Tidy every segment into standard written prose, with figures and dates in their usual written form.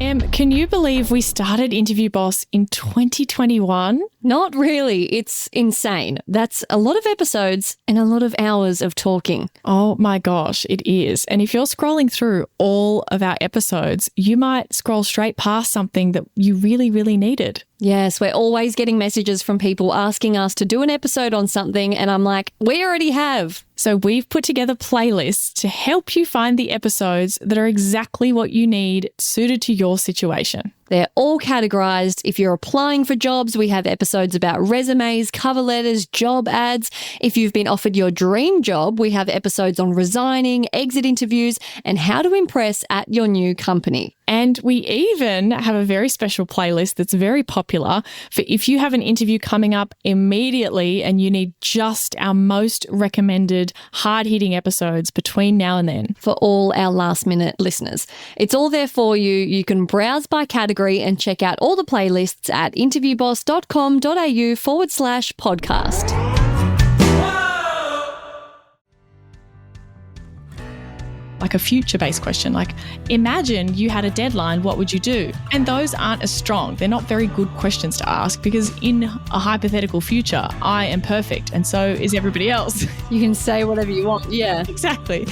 Em, can you believe we started Interview Boss in 2021? Not really. It's insane. That's a lot of episodes and a lot of hours of talking. Oh my gosh, it is. And if you're scrolling through all of our episodes, you might scroll straight past something that you really, really needed. Yes, we're always getting messages from people asking us to do an episode on something, and I'm like, we already have. So we've put together playlists to help you find the episodes that are exactly what you need, suited to your situation. They're all categorized. If you're applying for jobs, we have episodes about resumes, cover letters, job ads. If you've been offered your dream job, we have episodes on resigning, exit interviews, and how to impress at your new company. And we even have a very special playlist that's very popular for if you have an interview coming up immediately and you need just our most recommended hard-hitting episodes between now and then. For all our last-minute listeners. It's all there for you. You can browse by category and check out all the playlists at interviewboss.com.au/podcast. Like a future-based question, like imagine you had a deadline, what would you do? And those aren't as strong. They're not very good questions to ask because in a hypothetical future, I am perfect and so is everybody else. You can say whatever you want. Yeah. Exactly.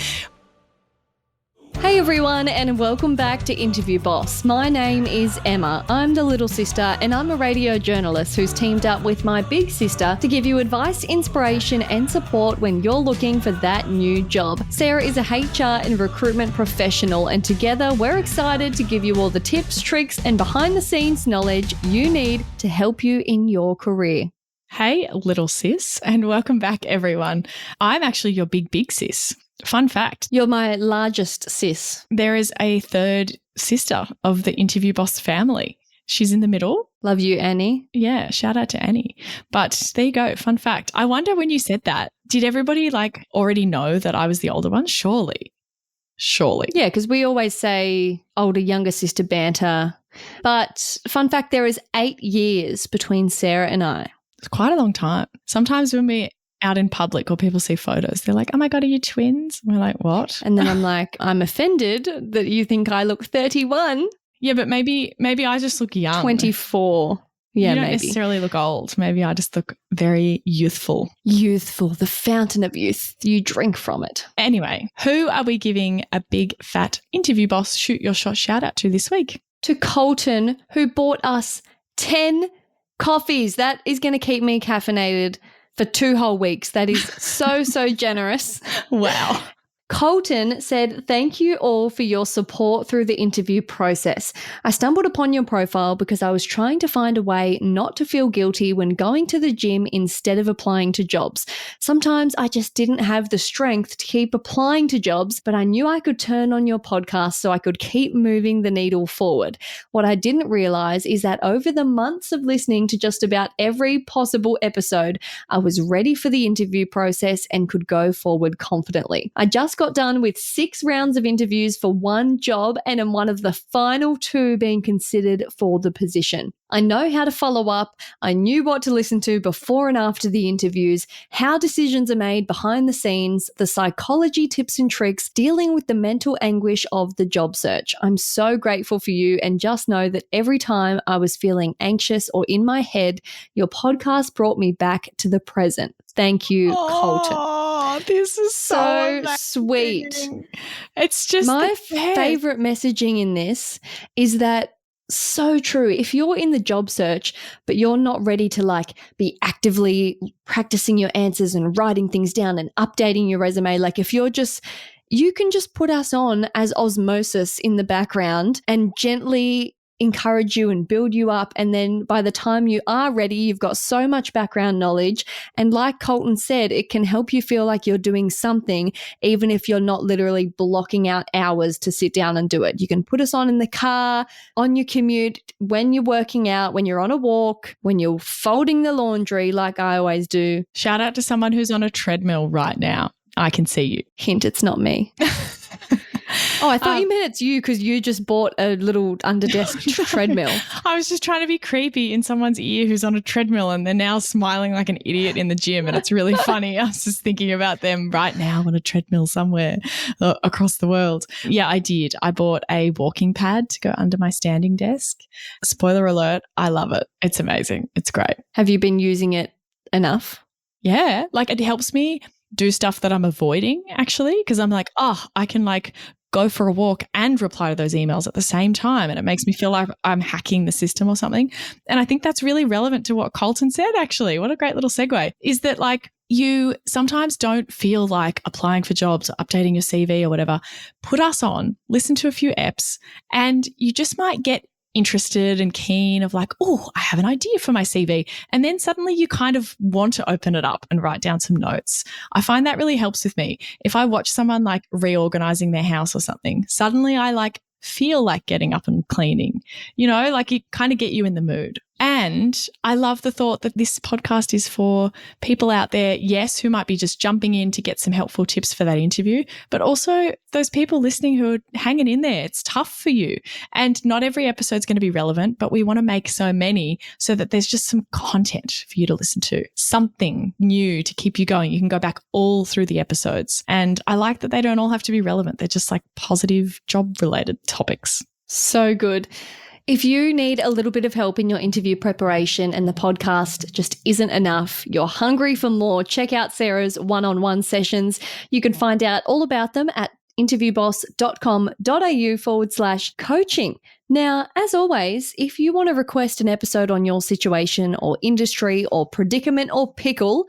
Hey everyone, and welcome back to Interview Boss. My name is Emma. I'm the little sister, and I'm a radio journalist who's teamed up with my big sister to give you advice, inspiration, and support when you're looking for that new job. Sarah is a HR and recruitment professional, and together we're excited to give you all the tips, tricks, and behind-the-scenes knowledge you need to help you in your career. Hey, little sis, and welcome back, everyone. I'm actually your big sis. Fun fact. You're my largest sis. There is a third sister of the Interview Boss family. She's in the middle. Love you, Annie. Yeah, shout out to Annie. But there you go, fun fact. I wonder when you said that, did everybody already know that I was the older one? Surely. Yeah, because we always say older, younger sister banter. But fun fact, there is 8 years between Sarah and I. It's quite a long time. Sometimes when we're out in public or people see photos, they're like, oh my God, are you twins? And we're like, what? And then I'm like, I'm offended that you think I look 31. Yeah, but maybe I just look young. 24. Yeah, you don't maybe. necessarily look old. Maybe I just look very youthful. Youthful, the fountain of youth. You drink from it. Anyway, who are we giving a big fat Interview Boss shoot your shot shout out to this week? To Colton, who bought us 10 coffees. That is going to keep me caffeinated for 2 whole weeks. That is so generous. Wow. Colton said, thank you all for your support through the interview process. I stumbled upon your profile because I was trying to find a way not to feel guilty when going to the gym instead of applying to jobs. Sometimes I just didn't have the strength to keep applying to jobs, but I knew I could turn on your podcast so I could keep moving the needle forward. What I didn't realize is that over the months of listening to just about every possible episode, I was ready for the interview process and could go forward confidently. I just got done with 6 rounds of interviews for 1 job and am one of the final 2 being considered for the position. I know how to follow up. I knew what to listen to before and after the interviews, how decisions are made behind the scenes, the psychology tips and tricks, dealing with the mental anguish of the job search. I'm so grateful for you, and just know that every time I was feeling anxious or in my head, your podcast brought me back to the present. Thank you, Colton. Oh, this is so sweet. It's just my favorite messaging in this is that so true. If you're in the job search, but you're not ready to be actively practicing your answers and writing things down and updating your resume, if you're you can just put us on as osmosis in the background and gently encourage you and build you up. And then by the time you are ready, you've got so much background knowledge. And like Colton said, it can help you feel like you're doing something, even if you're not literally blocking out hours to sit down and do it. You can put us on in the car, on your commute, when you're working out, when you're on a walk, when you're folding the laundry, like I always do. Shout out to someone who's on a treadmill right now. I can see you. Hint, it's not me. Oh, I thought you meant it's you because you just bought a little under-desk treadmill. I was just trying to be creepy in someone's ear who's on a treadmill and they're now smiling like an idiot in the gym, and it's really funny. I was just thinking about them right now on a treadmill somewhere across the world. Yeah, I did. I bought a walking pad to go under my standing desk. Spoiler alert, I love it. It's amazing. It's great. Have you been using it enough? Yeah, like it helps me do stuff that I'm avoiding actually, because I'm like, oh, I can like go for a walk and reply to those emails at the same time. And it makes me feel like I'm hacking the system or something. And I think that's really relevant to what Colton said, actually. What a great little segue. Is that like you sometimes don't feel like applying for jobs or updating your CV or whatever. Put us on, listen to a few EPs, and you just might get interested and keen of like, oh, I have an idea for my CV. And then suddenly you kind of want to open it up and write down some notes. I find that really helps with me. If I watch someone like reorganizing their house or something, suddenly I like feel like getting up and cleaning, like it kind of get you in the mood. And I love the thought that this podcast is for people out there, yes, who might be just jumping in to get some helpful tips for that interview, but also those people listening who are hanging in there. It's tough for you. And not every episode is going to be relevant, but we want to make so many so that there's just some content for you to listen to, something new to keep you going. You can go back all through the episodes. And I like that they don't all have to be relevant. They're just like positive job-related topics. So good. If you need a little bit of help in your interview preparation and the podcast just isn't enough, you're hungry for more, check out Sarah's one-on-one sessions. You can find out all about them at interviewboss.com.au/coaching. Now, as always, if you want to request an episode on your situation or industry or predicament or pickle,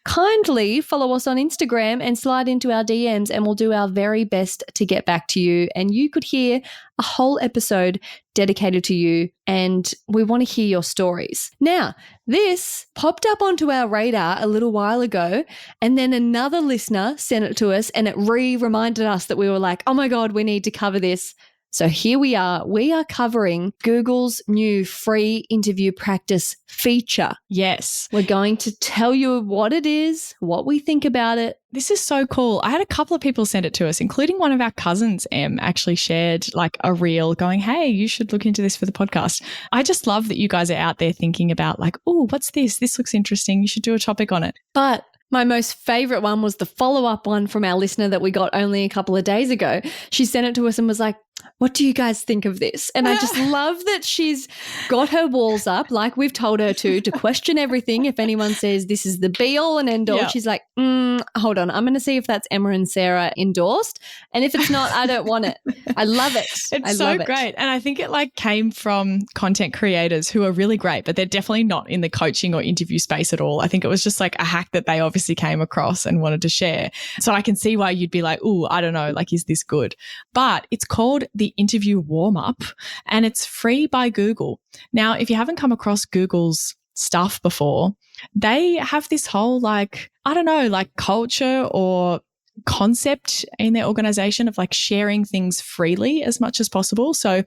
kindly follow us on Instagram and slide into our DMs and we'll do our very best to get back to you. And you could hear a whole episode dedicated to you, and we want to hear your stories. Now, this popped up onto our radar a little while ago, and then another listener sent it to us and it reminded us that we were like, oh my God, we need to cover this. So here we are. We are covering Google's new free interview practice feature. Yes. We're going to tell you what it is, what we think about it. This is so cool. I had a couple of people send it to us, including one of our cousins, Em, actually shared like a reel going, hey, you should look into this for the podcast. I just love that you guys are out there thinking about like, oh, what's this? This looks interesting. You should do a topic on it. But my most favorite one was the follow-up one from our listener that we got only a couple of days ago. She sent it to us and was like, what do you guys think of this? And I just love that she's got her walls up, like we've told her to question everything. If anyone says this is the be-all and end-all, yeah. She's like, hold on, I'm going to see if that's Emma and Sarah endorsed. And if it's not, I don't want it. I love it. It's so great. And I think it like came from content creators who are really great, but they're definitely not in the coaching or interview space at all. I think it was just like a hack that they obviously came across and wanted to share. So I can see why you'd be like, oh, I don't know, like, is this good? But it's called the interview warm-up and it's free by Google. Now, if you haven't come across Google's stuff before, they have this whole like, I don't know, like culture or concept in their organization of like sharing things freely as much as possible. So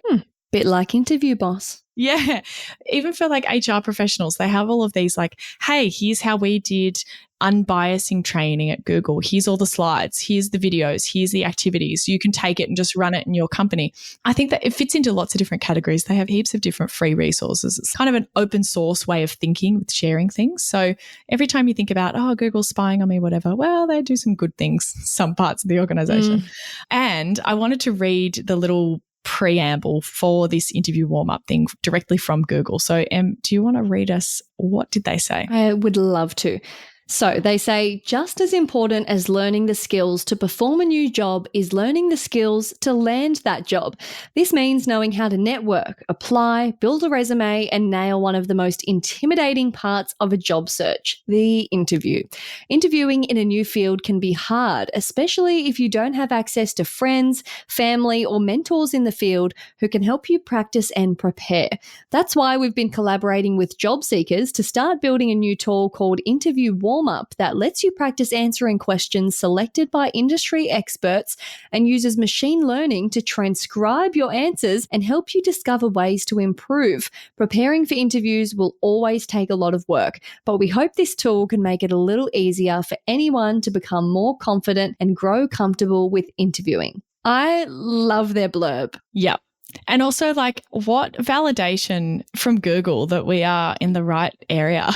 bit like Interview Boss. Yeah. Even for like HR professionals, they have all of these like, hey, here's how we did unbiasing training at Google. Here's all the slides. Here's the videos. Here's the activities. You can take it and just run it in your company. I think that it fits into lots of different categories. They have heaps of different free resources. It's kind of an open source way of thinking with sharing things. So every time you think about, oh, Google's spying on me, whatever, well, they do some good things, some parts of the organization. And I wanted to read the little preamble for this interview warm-up thing directly from Google. So, Em, do you want to read us what did they say? I would love to. So they say, just as important as learning the skills to perform a new job is learning the skills to land that job. This means knowing how to network, apply, build a resume, and nail one of the most intimidating parts of a job search, the interview. Interviewing in a new field can be hard, especially if you don't have access to friends, family, or mentors in the field who can help you practice and prepare. That's why we've been collaborating with job seekers to start building a new tool called Interview Warm-Up that lets you practice answering questions selected by industry experts and uses machine learning to transcribe your answers and help you discover ways to improve. Preparing for interviews will always take a lot of work, but we hope this tool can make it a little easier for anyone to become more confident and grow comfortable with interviewing. I love their blurb. Yep. And also, like, what validation from Google that we are in the right area?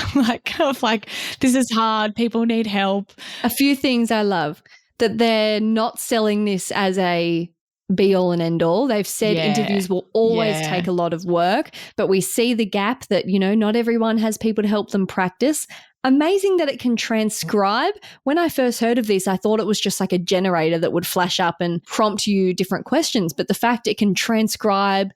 This is hard, people need help. A few things I love, that they're not selling this as a be all and end all. They've said interviews will always take a lot of work, but we see the gap that, not everyone has people to help them practice. Amazing that it can transcribe. When I first heard of this, I thought it was just like a generator that would flash up and prompt you different questions. But the fact it can transcribe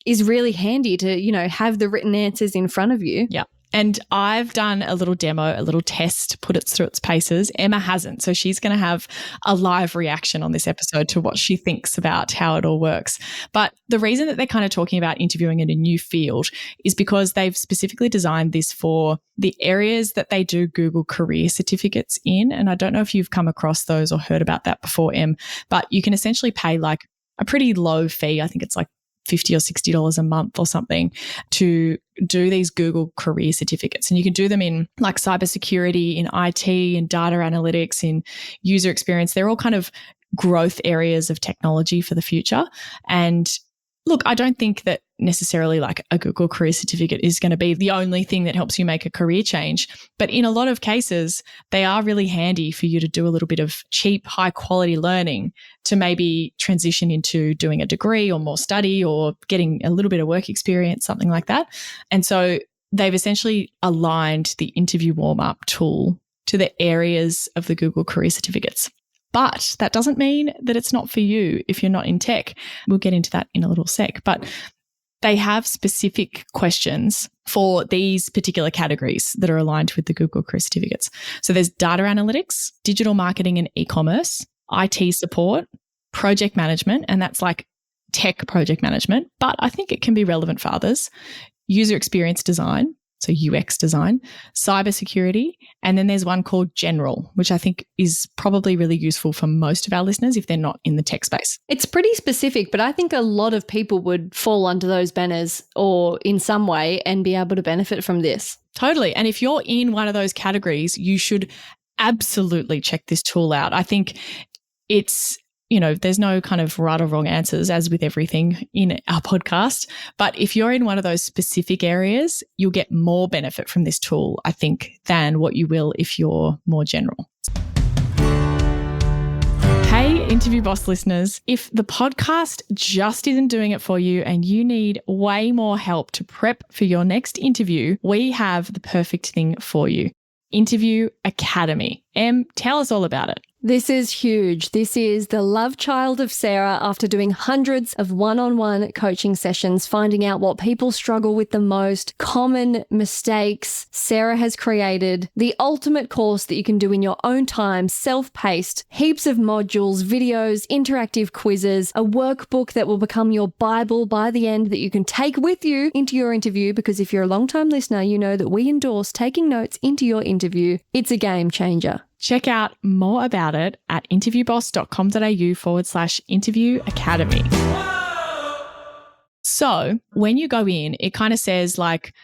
is really handy to, have the written answers in front of you. Yeah. And I've done a little demo, a little test, put it through its paces. Emma hasn't. So she's going to have a live reaction on this episode to what she thinks about how it all works. But the reason that they're kind of talking about interviewing in a new field is because they've specifically designed this for the areas that they do Google career certificates in. And I don't know if you've come across those or heard about that before, Em, but you can essentially pay like a pretty low fee. I think it's like $50 or $60 a month or something to do these Google career certificates. And you can do them in like cybersecurity, in IT, in data analytics, in user experience. They're all kind of growth areas of technology for the future. And look, I don't think that necessarily like a Google career certificate is going to be the only thing that helps you make a career change. But in a lot of cases, they are really handy for you to do a little bit of cheap, high quality learning to maybe transition into doing a degree or more study or getting a little bit of work experience, something like that. And so they've essentially aligned the interview warm-up tool to the areas of the Google career certificates. But that doesn't mean that it's not for you if you're not in tech. We'll get into that in a little sec. But they have specific questions for these particular categories that are aligned with the Google career certificates. So there's data analytics, digital marketing and e-commerce, IT support, project management, and that's like tech project management, but I think it can be relevant for others, user experience design, so UX design, cybersecurity, and then there's one called general, which I think is probably really useful for most of our listeners if they're not in the tech space. It's pretty specific, but I think a lot of people would fall under those banners or in some way and be able to benefit from this. Totally. And if you're in one of those categories, you should absolutely check this tool out. I think it's, there's no kind of right or wrong answers, as with everything in our podcast. But if you're in one of those specific areas, you'll get more benefit from this tool, I think, than what you will if you're more general. Hey, Interview Boss listeners, if the podcast just isn't doing it for you and you need way more help to prep for your next interview, we have the perfect thing for you. Interview Academy. Em, tell us all about it. This is huge. This is the love child of Sarah after doing hundreds of one-on-one coaching sessions, finding out what people struggle with the most, common mistakes. Sarah has created the ultimate course that you can do in your own time, self-paced, heaps of modules, videos, interactive quizzes, a workbook that will become your Bible by the end that you can take with you into your interview, because if you're a long-time listener, you know that we endorse taking notes into your interview. It's a game changer. Check out more about it at interviewboss.com.au/interview academy. So when you go in, it kind of says like,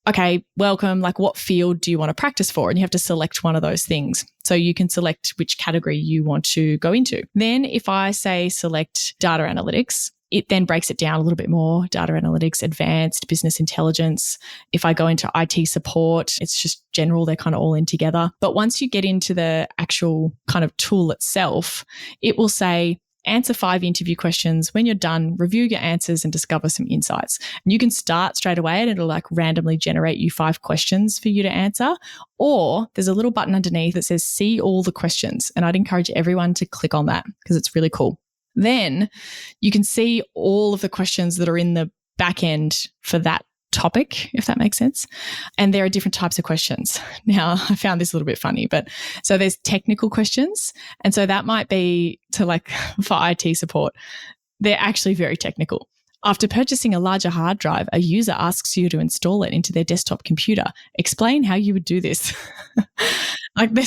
okay, welcome, like what field do you want to practice for? And you have to select one of those things. So you can select which category you want to go into. Then if I say select data analytics, it then breaks it down a little bit more, data analytics, advanced, business intelligence. If I go into IT support, it's just general, they're kind of all in together. But once you get into the actual kind of tool itself, it will say, answer 5 interview questions. When you're done, review your answers and discover some insights. And you can start straight away and it'll like randomly generate you 5 questions for you to answer. Or there's a little button underneath that says, see all the questions. And I'd encourage everyone to click on that because it's really cool. Then you can see all of the questions that are in the back end for that topic, if that makes sense. And there are different types of questions. Now, I found this a little bit funny, but so there's technical questions. And so that might be to like for IT support. They're actually very technical. After purchasing a larger hard drive, a user asks you to install it into their desktop computer. Explain how you would do this. Like they're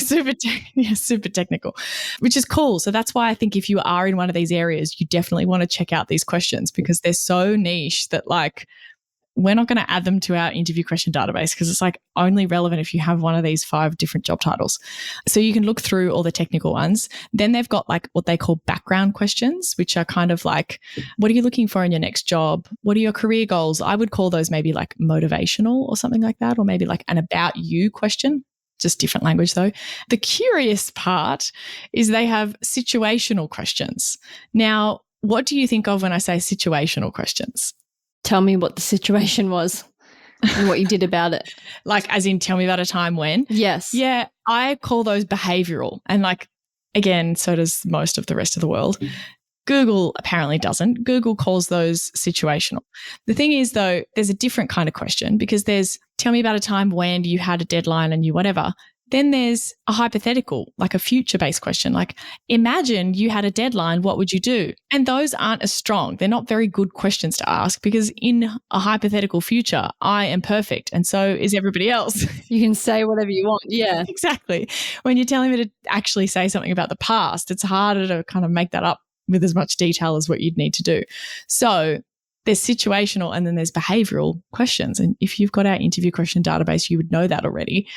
super technical, which is cool. So that's why I think if you are in one of these areas, you definitely want to check out these questions because they're so niche that like we're not going to add them to our interview question database because it's like only relevant if you have one of these 5 different job titles. So you can look through all the technical ones. Then they've got like what they call background questions, which are kind of like, what are you looking for in your next job? What are your career goals? I would call those maybe like motivational or something like that, or maybe like an about you question. Just different language though. The curious part is they have situational questions. Now, what do you think of when I say situational questions? Tell me what the situation was and what you did about it. Like, as in, tell me about a time when? Yes. Yeah, I call those behavioral. And like, again, so does most of the rest of the world. Google apparently doesn't. Google calls those situational. The thing is, though, there's a different kind of question because there's tell me about a time when you had a deadline and you whatever. Then there's a hypothetical, like a future-based question, like imagine you had a deadline, what would you do? And those aren't as strong. They're not very good questions to ask because in a hypothetical future, I am perfect and so is everybody else. You can say whatever you want. Yeah. Exactly. When you're telling me to actually say something about the past, it's harder to kind of make that up with as much detail as what you'd need to do. So there's situational and then there's behavioral questions. And if you've got our interview question database, you would know that already.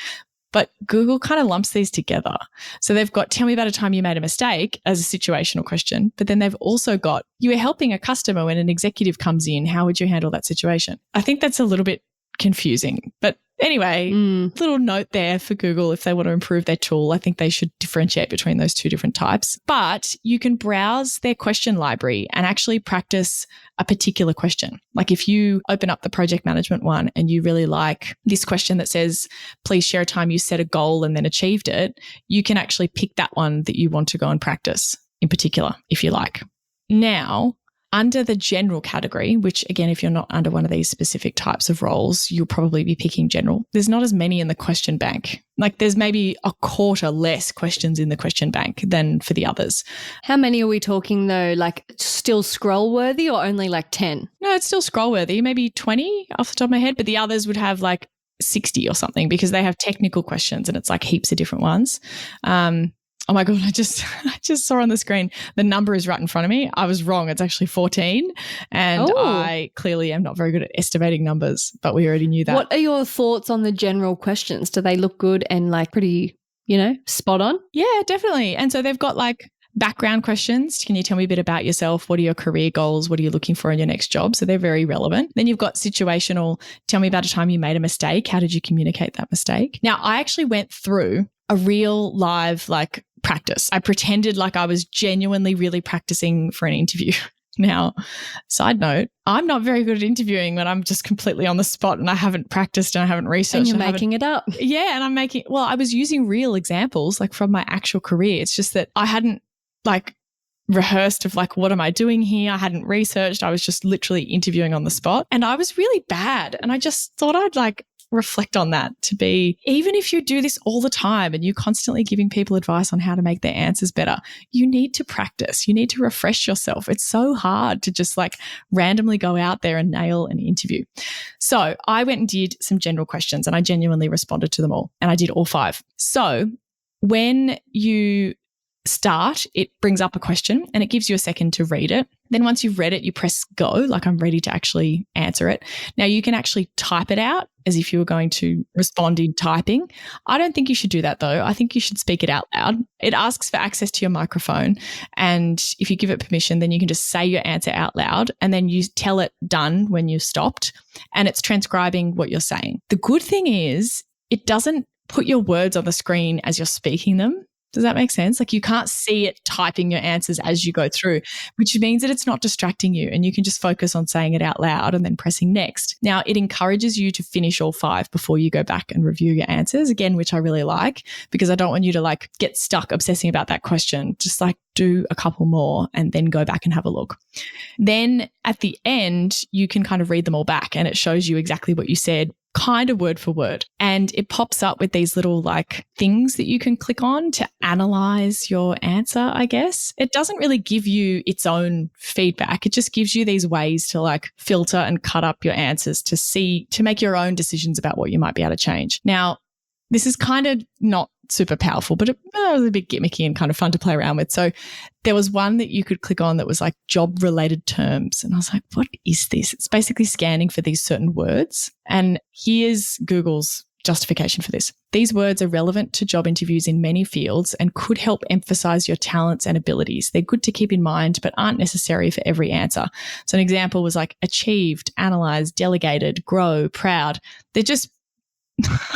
But Google kind of lumps these together. So they've got, tell me about a time you made a mistake as a situational question. But then they've also got, you were helping a customer when an executive comes in. How would you handle that situation? I think that's a little bit confusing. But anyway, little note there for Google if they want to improve their tool. I think they should differentiate between those 2 different types. But you can browse their question library and actually practice a particular question. Like if you open up the project management one and you really like this question that says, please share a time you set a goal and then achieved it, you can actually pick that one that you want to go and practice in particular, if you like. Now, under the general category, which again, if you're not under one of these specific types of roles, you'll probably be picking general. There's not as many in the question bank. Like there's maybe a quarter less questions in the question bank than for the others. How many are we talking though? Like still scroll worthy or only like 10? No, it's still scroll worthy, maybe 20 off the top of my head, but the others would have like 60 or something because they have technical questions and it's like heaps of different ones. Oh my God, I just saw on the screen, the number is right in front of me. I was wrong. It's actually 14. And I clearly am not very good at estimating numbers, but we already knew that. What are your thoughts on the general questions? Do they look good and like pretty, spot on? Yeah, definitely. And so they've got like background questions. Can you tell me a bit about yourself? What are your career goals? What are you looking for in your next job? So they're very relevant. Then you've got situational. Tell me about a time you made a mistake. How did you communicate that mistake? Now, I actually went through a real live like practice. I pretended like I was genuinely really practicing for an interview. Now, side note, I'm not very good at interviewing when I'm just completely on the spot and I haven't practiced and I haven't researched. And you're making it up. Yeah. And I was using real examples like from my actual career. It's just that I hadn't like rehearsed of like, what am I doing here? I hadn't researched. I was just literally interviewing on the spot and I was really bad. And I just thought I'd like reflect on that to be, even if you do this all the time and you're constantly giving people advice on how to make their answers better, you need to practice. You need to refresh yourself. It's so hard to just like randomly go out there and nail an interview. So I went and did some general questions and I genuinely responded to them all and I did all 5. So when you start, it brings up a question and it gives you a second to read it. Then once you've read it, you press go, like I'm ready to actually answer it. Now you can actually type it out as if you were going to respond in typing. I don't think you should do that though. I think you should speak it out loud. It asks for access to your microphone. And if you give it permission, then you can just say your answer out loud and then you tell it done when you stopped and it's transcribing what you're saying. The good thing is it doesn't put your words on the screen as you're speaking them. Does that make sense? Like you can't see it typing your answers as you go through, which means that it's not distracting you and you can just focus on saying it out loud and then pressing next. Now, it encourages you to finish all 5 before you go back and review your answers again, which I really like because I don't want you to like get stuck obsessing about that question. Just like do a couple more and then go back and have a look. Then at the end, you can kind of read them all back and it shows you exactly what you said, kind of word for word. And it pops up with these little like things that you can click on to analyze your answer, I guess. It doesn't really give you its own feedback. It just gives you these ways to like filter and cut up your answers to make your own decisions about what you might be able to change. Now, this is kind of not super powerful, but it was a bit gimmicky and kind of fun to play around with. So there was one that you could click on that was like job-related terms. And I was like, what is this? It's basically scanning for these certain words. And here's Google's justification for this. These words are relevant to job interviews in many fields and could help emphasize your talents and abilities. They're good to keep in mind, but aren't necessary for every answer. So an example was like achieved, analyze, delegated, grow, proud. They're just,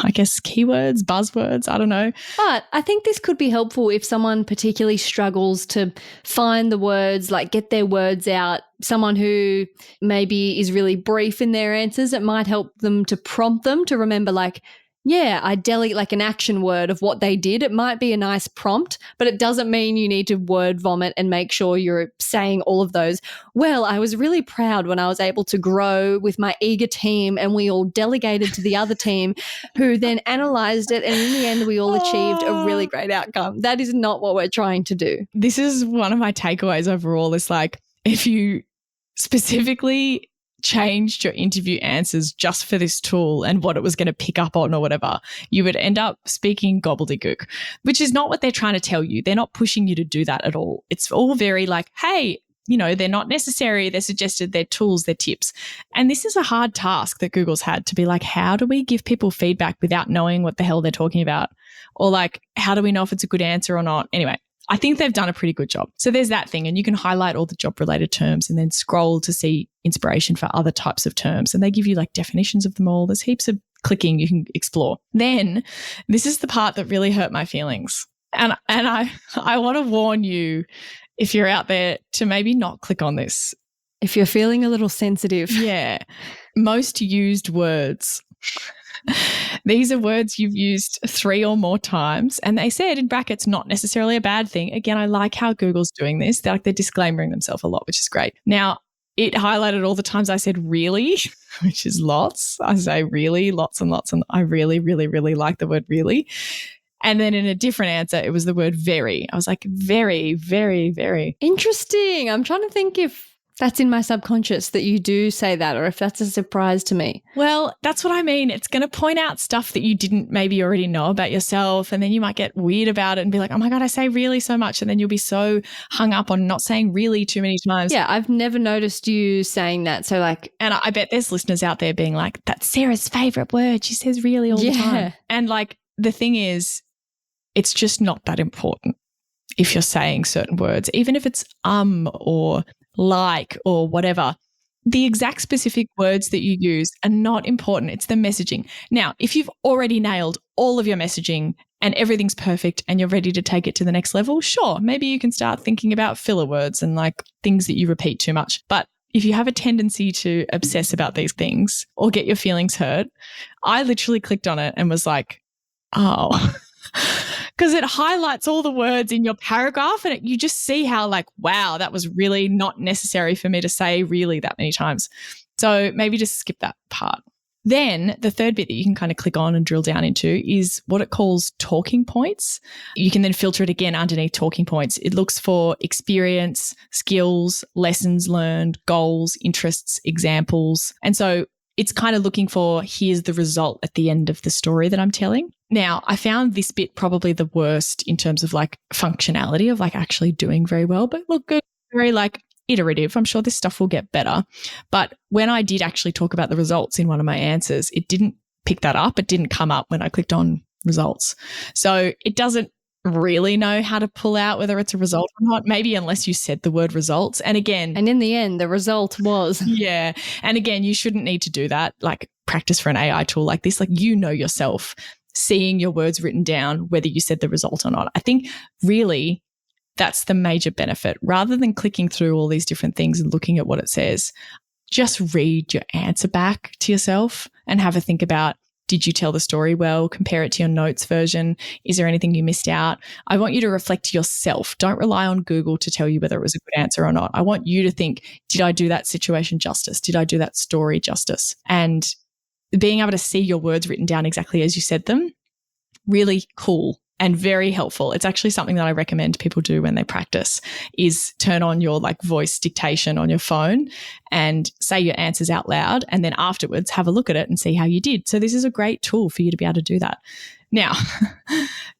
I guess, keywords, buzzwords, I don't know. But I think this could be helpful if someone particularly struggles to find the words, like get their words out. Someone who maybe is really brief in their answers, it might help them to prompt them to remember, like, yeah, I delegate like an action word of what they did. It might be a nice prompt, but it doesn't mean you need to word vomit and make sure you're saying all of those. Well, I was really proud when I was able to grow with my eager team and we all delegated to the other team who then analyzed it. And in the end, we all achieved a really great outcome. That is not what we're trying to do. This is one of my takeaways overall. Is like, if you specifically changed your interview answers just for this tool and what it was going to pick up on or whatever, you would end up speaking gobbledygook, which is not what they're trying to tell you. They're not pushing you to do that at all. It's all very like, hey, you know, they're not necessary. They're suggested, they're tools, they're tips. And this is a hard task that Google's had to be like, how do we give people feedback without knowing what the hell they're talking about? Or like, how do we know if it's a good answer or not? Anyway, I think they've done a pretty good job. So there's that thing, and you can highlight all the job-related terms and then scroll to see inspiration for other types of terms. And they give you like definitions of them all. There's heaps of clicking you can explore. Then this is the part that really hurt my feelings. And I want to warn you, if you're out there, to maybe not click on this. If you're feeling a little sensitive. Yeah. Most used words. These are words you've used 3 or more times, and they said in brackets, not necessarily a bad thing. Again, I like how Google's doing this. They're disclaimering themselves a lot, which is great. Now, it highlighted all the times I said really, which is lots. I say really, lots and lots, and I really, really, really like the word really. And then in a different answer, it was the word very. I was like, very, very, very. Interesting. I'm trying to think if that's in my subconscious that you do say that, or if that's a surprise to me. Well, that's what I mean. It's going to point out stuff that you didn't maybe already know about yourself, and then you might get weird about it and be like, oh my God, I say really so much, and then you'll be so hung up on not saying really too many times. Yeah, I've never noticed you saying that. So like, and I bet there's listeners out there being like, that's Sarah's favourite word. She says really all the time. And like, the thing is, it's just not that important if you're saying certain words, even if it's or like or whatever. The exact specific words that you use are not important. It's the messaging. Now, if you've already nailed all of your messaging and everything's perfect and you're ready to take it to the next level, sure, maybe you can start thinking about filler words and like things that you repeat too much. But if you have a tendency to obsess about these things or get your feelings hurt, I literally clicked on it and was like, oh, because it highlights all the words in your paragraph, and you just see how like, wow, that was really not necessary for me to say really that many times. So maybe just skip that part. Then the third bit that you can kind of click on and drill down into is what it calls talking points. You can then filter it again underneath talking points. It looks for experience, skills, lessons learned, goals, interests, examples. And so it's kind of looking for, here's the result at the end of the story that I'm telling. Now, I found this bit probably the worst in terms of like functionality of like actually doing very well, but look, good, very like iterative. I'm sure this stuff will get better. But when I did actually talk about the results in one of my answers, it didn't pick that up. It didn't come up when I clicked on results. So it doesn't really know how to pull out whether it's a result or not, maybe unless you said the word results. And again, and in the end, the result was. Yeah. And again, you shouldn't need to do that. Like practice for an AI tool like this, like you know yourself, seeing your words written down, whether you said the result or not. I think really that's the major benefit. Rather than clicking through all these different things and looking at what it says, just read your answer back to yourself and have a think about, did you tell the story well? Compare it to your notes version. Is there anything you missed out? I want you to reflect yourself. Don't rely on Google to tell you whether it was a good answer or not. I want you to think, did I do that situation justice? Did I do that story justice? And being able to see your words written down exactly as you said them, really cool. and very helpful. It's actually something that I recommend people do when they practice, is turn on your like voice dictation on your phone and say your answers out loud, and then afterwards have a look at it and see how you did. So this is a great tool for you to be able to do that. Now,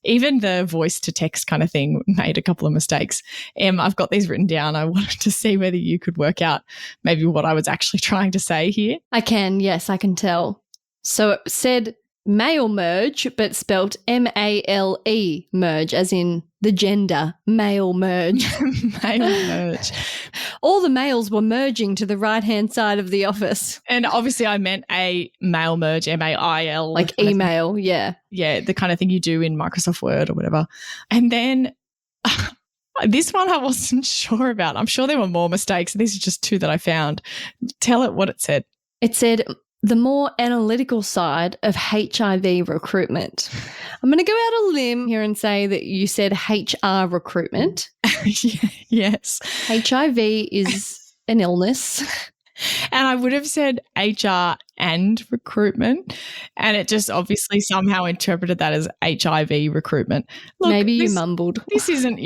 even the voice to text kind of thing made a couple of mistakes. I've got these written down. I wanted to see whether you could work out maybe what I was actually trying to say here. I can, yes, I can tell. So it said male merge, but spelt M-A-L-E merge, as in the gender, male merge. Male merge. All the males were merging to the right-hand side of the office. And obviously I meant a mail merge, M-A-I-L. Like email, yeah. Yeah, the kind of thing you do in Microsoft Word or whatever. And then this one I wasn't sure about. I'm sure there were more mistakes. These are just two that I found. Tell it what it said. It said the more analytical side of HIV recruitment. I'm going to go out a limb here and say that you said HR recruitment. Yes. HIV is an illness. And I would have said HR and recruitment, and it just obviously somehow interpreted that as HIV recruitment. Look, maybe you mumbled. This isn't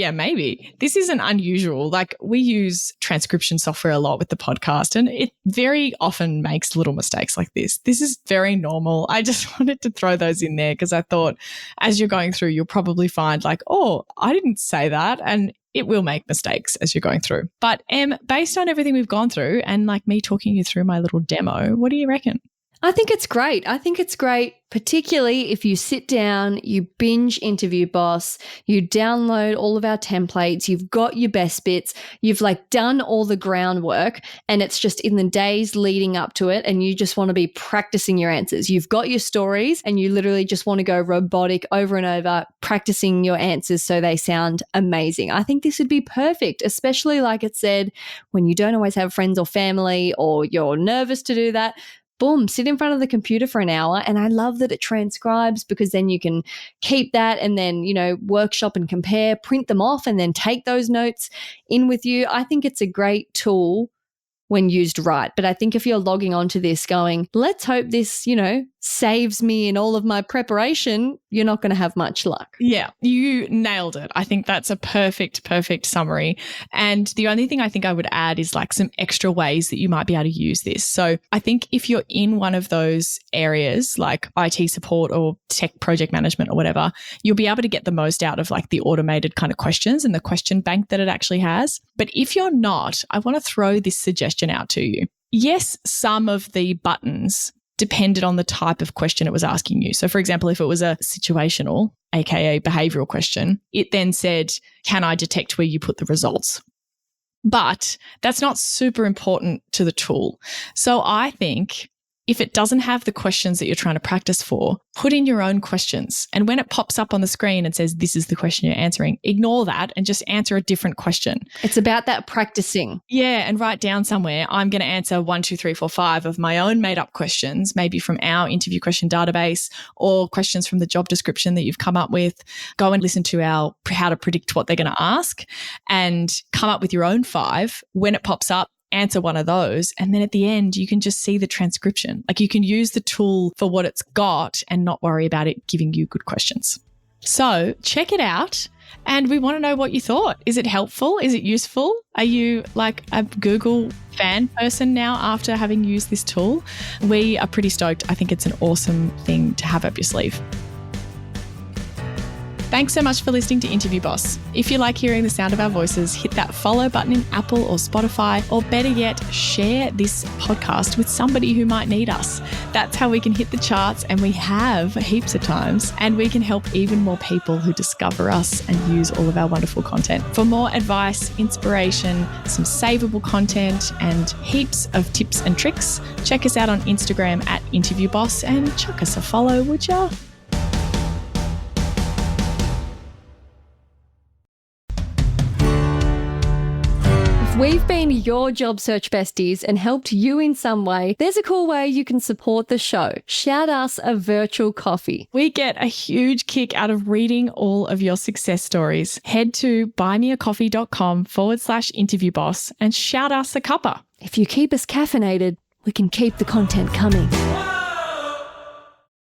unusual. Like, we use transcription software a lot with the podcast, and it very often makes little mistakes like this. This is very normal. I just wanted to throw those in there because I thought as you're going through, you'll probably find like, oh, I didn't say that. And it will make mistakes as you're going through. But based on everything we've gone through and like me talking you through my little demo, what do you reckon? I think it's great. I think it's great, particularly if you sit down, you binge Interview Boss, you download all of our templates, you've got your best bits, you've like done all the groundwork, and it's just in the days leading up to it and you just want to be practicing your answers. You've got your stories and you literally just want to go robotic over and over, practicing your answers so they sound amazing. I think this would be perfect, especially like it said, when you don't always have friends or family or you're nervous to do that. Boom, sit in front of the computer for an hour. And I love that it transcribes, because then you can keep that and then, workshop and compare, print them off and then take those notes in with you. I think it's a great tool when used right. But I think if you're logging onto this going, let's hope this, saves me in all of my preparation, you're not going to have much luck. Yeah, you nailed it. I think that's a perfect summary. And the only thing I think I would add is like some extra ways that you might be able to use this. So I think if you're in one of those areas like IT support or tech project management or whatever, you'll be able to get the most out of like the automated kind of questions and the question bank that it actually has. But if you're not, I want to throw this suggestion out to you. Yes, some of the buttons depended on the type of question it was asking you. So for example, if it was a situational, aka behavioral question, it then said, can I detect where you put the results? But that's not super important to the tool. So I think if it doesn't have the questions that you're trying to practice for, put in your own questions. And when it pops up on the screen and says, this is the question you're answering, ignore that and just answer a different question. It's about that practicing. Yeah. And write down somewhere, I'm going to answer 1, 2, 3, 4, 5 of my own made up questions, maybe from our interview question database or questions from the job description that you've come up with. Go and listen to our how to predict what they're going to ask and come up with your own 5. When it pops up, answer one of those. And then at the end, you can just see the transcription. Like, you can use the tool for what it's got and not worry about it giving you good questions. So check it out. And we want to know what you thought. Is it helpful? Is it useful? Are you like a Google fan person now after having used this tool? We are pretty stoked. I think it's an awesome thing to have up your sleeve. Thanks so much for listening to Interview Boss. If you like hearing the sound of our voices, hit that follow button in Apple or Spotify, or better yet, share this podcast with somebody who might need us. That's how we can hit the charts, and we have heaps of times, and we can help even more people who discover us and use all of our wonderful content. For more advice, inspiration, some savable content, and heaps of tips and tricks, check us out on Instagram at Interview Boss and chuck us a follow, would ya? We've been your job search besties and helped you in some way. There's a cool way you can support the show. Shout us a virtual coffee. We get a huge kick out of reading all of your success stories. Head to buymeacoffee.com/interviewboss and shout us a cuppa. If you keep us caffeinated, we can keep the content coming.